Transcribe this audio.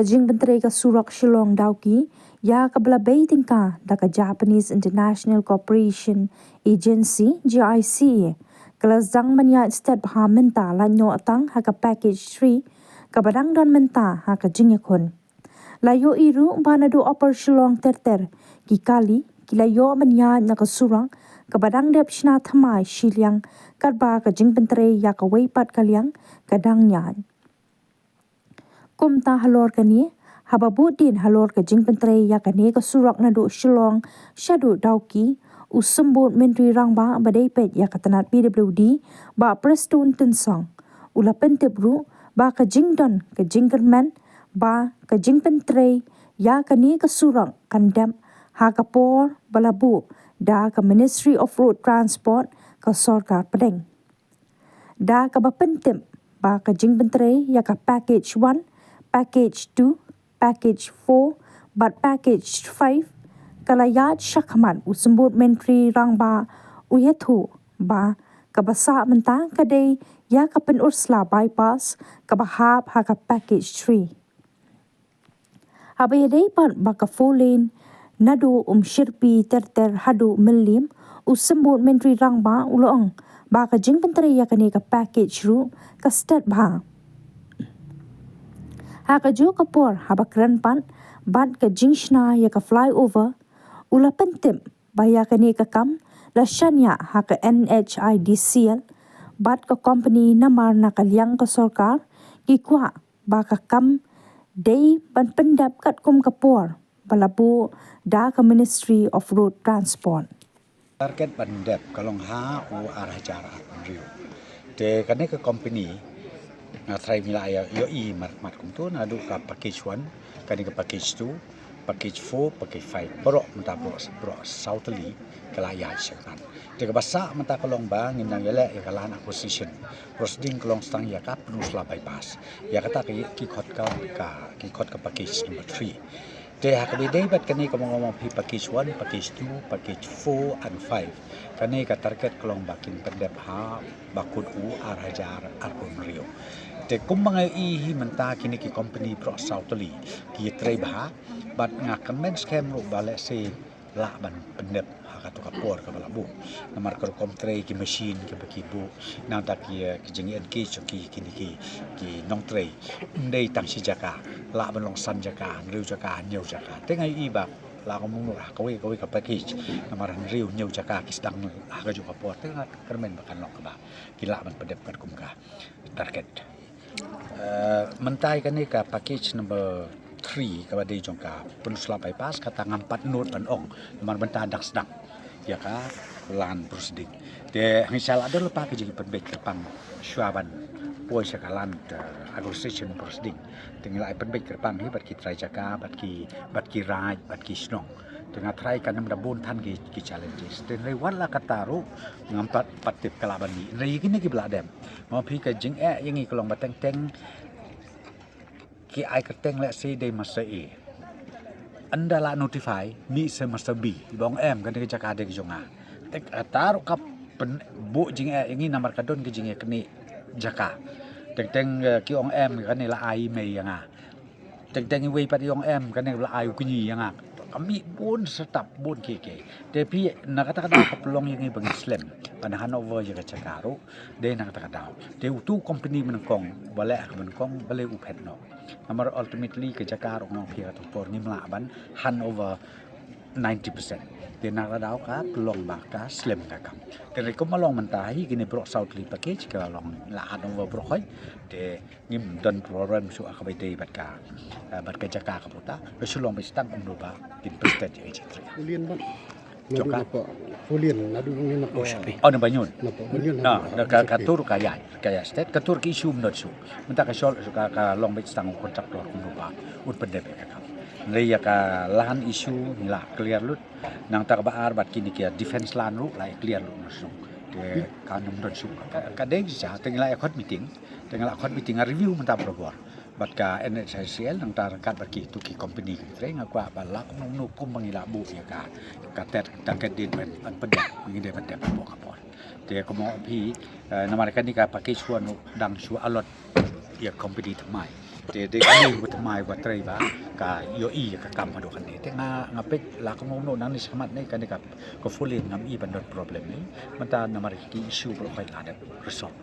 jing bentre ka surak shillong dauki ya ka bla baiting ka da ka Japanese International Cooperation Agency GIC kala zang manya state bha menta la nyo atang ha ka package 3 ka badang don menta ha ka jing yakon layo iru bana do upper shillong terter ki kali ki layo manya na ka surang ka badang dep shna thamai shilyang kat ba ka jing bentre ya ka weipat kalyang kadang nyan kumta halor kani hababu din halor ka jing pentre ya kani ka surak na do shillong shadu dauki usambut menteri rangba badai pet ya katanat PWD ba prestun tensang ula pentebru ba ka jingdon ka jingerman ba ka jing pentre ya kani ka surak kandam ha ka por balabu da ka Ministry of Road Transport ka sarkar pedeng da ka ba pentem ba ka jing pentre ya ka package 1 package 2, package 4, but package 5, kalayat syakman usembut menteri rangba uyethu ba kabasa mentang kadai ya kapen ursla bypass kabahap ha ka package 3. Habai dai pan ba ka 4 lane nadu shirpi terter hadu milim usembut menteri rangba ulong ba ka jing penteri ya kani ka package ru ka start ba haka jo kapor haba kran pan bad ka jingshna ya ka flyover ula pentem baya kani ka kam la shanya haka NHIDCL bad ka company namar na kalyang ka sarkar ki kwa ba ka kam day ban pendap kat kum kapor balabu da ka Ministry of Road Transport target pendap kalong ha u arah jarak riu te kane ka company na try mila ya yo I mat kum tu na du ka package 1 kani ka package 2 package 4 package 5 bro menta bro southly kala ya sekan te ka basa menta kalong ba ngin nang yele ya kalan acquisition proceeding kalong stang ya ka penusla bypass ya kata ki khot ka package number 3 te hakabide bat kani ka ngomong pi package 1 package 2 package 4 and 5 kani ka target kalong bakin pendep ha bakut u arhajar arkun rio te kumbang I hi menta kini ki company pro southly ki trei bah bat ngakan men scam ru bale se la ban pendep ha ka to kapor ka balabu namar ka kom trei ki machine ki baki bu na ta ki jengi ki choki kini ki nong trei ndei tang si jaka la ban long san jaka riu jaka nyeu jaka te ngai I ba la ko mung ra ko ka package namar riu nyeu jaka ki sedang ha ka ju kapor te kermen bakan long ka ba ki la ban pendep kat kum ka target mentai kan ni ka package number 3 ka badai jongka penusla bypass kata ngampat not ban ong man benta dak sedang ya ka lan proceeding de misal ada lupa ke jadi penbek terpang syuaban poi sakalan agriculture proceeding tinggal ai penbek terpang hi bat ki try jaka bat ki raj bat ki snong tengah try kan nam dabun than ki challenges ten rei wan la kataru ngampat patip kalaban ni rei kini ki bladem ma phi ka jing yang i kolong bateng teng ki ai ka teng le si dei masa e anda la notify mi se masa b bong em kan ke jaka de jonga tek taru kap bu jing yang i namar kadon ki jing kini jaka teng ki ong em kan ni la ai me yang a teng wei pat ong em kan ni la ai ku ni yang a kami pun setap pun keke tapi nak kata pelong yang bang Islam pada Hanover jaga cakaru dia nak kata dia utu company menengkong balik menengkong balik upet no nomor ultimately ke cakaru ngong pihak atau por ni melaban Hanover 90% dia nak kata ka pelong baka Islam kakam dari ko malong mentahi gini bro Southly package ke long la Hanover bro khoi de ngim dan program su akabai dei bat ka jaka ka puta besulong be stang umdo ba din prestage etc Ulien ban joka ulien nadu ni napa oh na banyun banyun na ka tur kaya state ka tur ki sum not su menta ka shol ka long be stang kontraktor umdo ba un pendep ka kam ya ka lahan isu la clear lut nang ta ba ar bat kini kia defense lan ru lai clear lut no de kanum don su ka dei sa tengla akot meeting review menta probor bat ka NHICL nang tar kat bat ki tu ki company ki tre ngakwa balak nu kum mangila bu ya ka tet target din ban pedak ngi de ban de po kapor te ko mo pi namar kan ni ka package suan dang su alot ya company thamai de kami buat mai buat trai ba ka yo i ka kam hadu kan te nga pek la ko no nan ni samat ni kan ka ko fulin ngam i ban problem ni mata na mari ki issue ko kai la de resolve